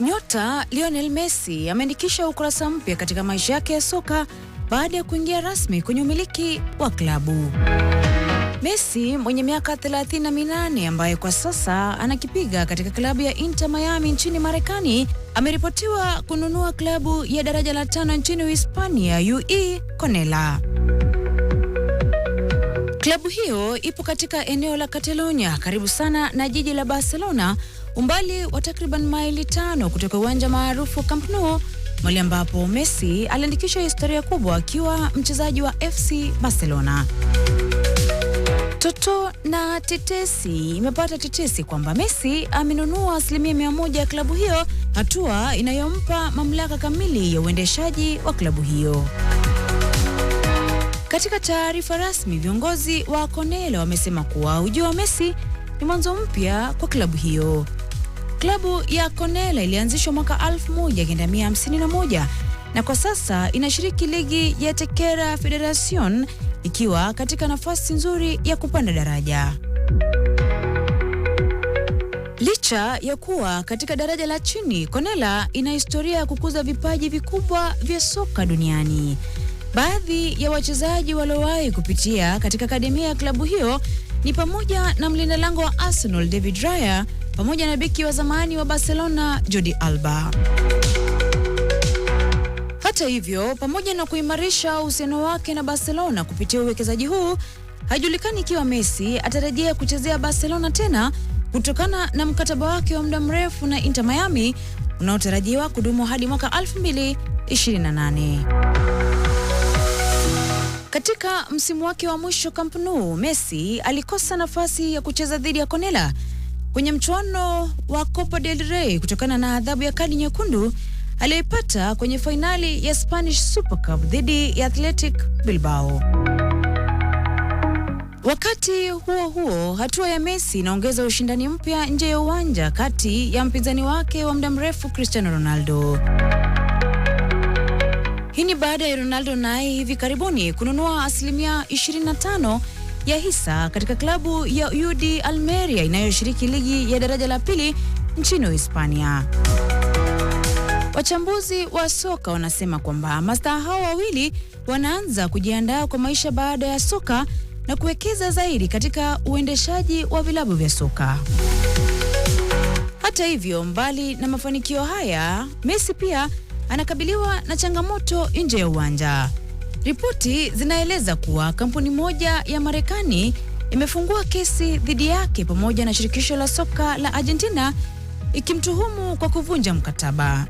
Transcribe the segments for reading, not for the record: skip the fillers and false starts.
Nyota Lionel Messi ameandikisha ukurasa mpya katika maisha yake ya soka baada ya kuingia rasmi kwenye umiliki wa klabu. Messi mwenye miaka 38 ambaye kwa sasa anakipiga katika klabu ya Inter Miami nchini Marekani ameripotiwa kununua klabu ya daraja la 5 nchini Hispania UE Conella. Klabu hiyo ipo katika eneo la Catalonia karibu sana na jiji la Barcelona, umbali wa takriban maili 5 kutoka uwanja maarufu Camp Nou, mahali ambapo Messi aliandikisha historia kubwa akiwa mchezaji wa FC Barcelona. Toto na tetesi imepata tetesi kwamba Messi amenunua 100% ya klabu hiyo, hatua inayompa mamlaka kamili ya uendeshaji wa klabu hiyo. Katika taarifa rasmi, viongozi wa Conella wamesema kuwa ujio wa Messi ni mwanzo mpya kwa klabu hiyo. Klabu ya Conella ilianzishwa mwaka 1951 na kwa sasa inashiriki ligi ya Tercera Federación, ikiwa katika nafasi nzuri ya kupanda daraja. Licha ya kuwa katika daraja la chini, Conella ina historia ya kukuza vipaji vikubwa vya soka duniani. Baadhi ya wachezaji waliowahi kupitia katika akademia ya klabu hiyo ni pamoja na mlinda lango wa Arsenal David Raya pamoja na beki wa zamani wa Barcelona Jordi Alba. Hata hivyo, pamoja na kuimarisha uhusiano wake na Barcelona kupitia uwekezaji huu, haijulikani ikiwa Messi atarejea kuchezea Barcelona tena kutokana na mkataba wake wa muda mrefu na Inter Miami unaotarajiwa kudumu hadi mwaka 2028. Katika msimu wake wa mwisho Camp Nou, Messi alikosa nafasi ya kucheza dhidi ya Conella kwenye mchuano wa Copa del Rey kutokana na adhabu ya kadi nyekundu aliyoipata kwenye fainali ya Spanish Super Cup dhidi ya Athletic Bilbao. Wakati huo huo, hatua ya Messi inaongeza ushindani mpya nje ya uwanja kati ya mpinzani wake wa muda mrefu Cristiano Ronaldo. Hii ni baada ya Ronaldo naye hivi karibuni kununua 25% ya hisa katika klabu ya UD Almeria inayoshiriki ligi ya daraja la pili nchini Hispania. Wachambuzi wa soka wanasema kwamba mastaa hao wawili wanaanza kujiandaa kwa maisha baada ya soka na kuwekeza zaidi katika uendeshaji wa vilabu vya soka. Hata hivyo, mbali na mafanikio haya, Messi pia anakabiliwa na changamoto nje ya uwanja. Ripoti zinaeleza kuwa kampuni moja ya Marekani imefungua kesi dhidi yake pamoja na shirikisho la soka la Argentina ikimtuhumu kwa kuvunja mkataba.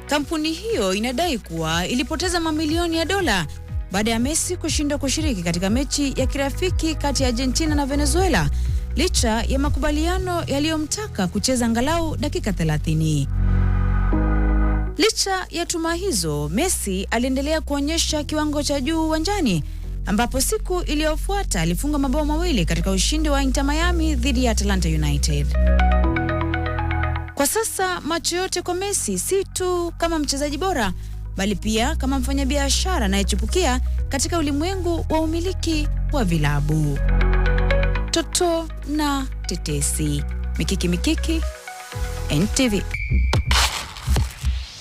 Kampuni hiyo inadai kuwa ilipoteza mamilioni ya dola baada ya Messi kushindwa kushiriki katika mechi ya kirafiki kati ya Argentina na Venezuela licha ya makubaliano yaliyomtaka kucheza angalau dakika 30. Licha ya tuma hizo, Messi aliendelea kuonyesha kiwango cha juu uwanjani, ambapo siku iliyofuata alifunga mabao mawili katika ushindi wa Inter Miami dhidi ya Atlanta United. Kwa sasa macho yote kwa Messi, si tu kama mchezaji bora, bali pia kama mfanyabiashara anayechipukia katika ulimwengu wa umiliki wa vilabu. Toto na tetesi. Mikiki, NTV.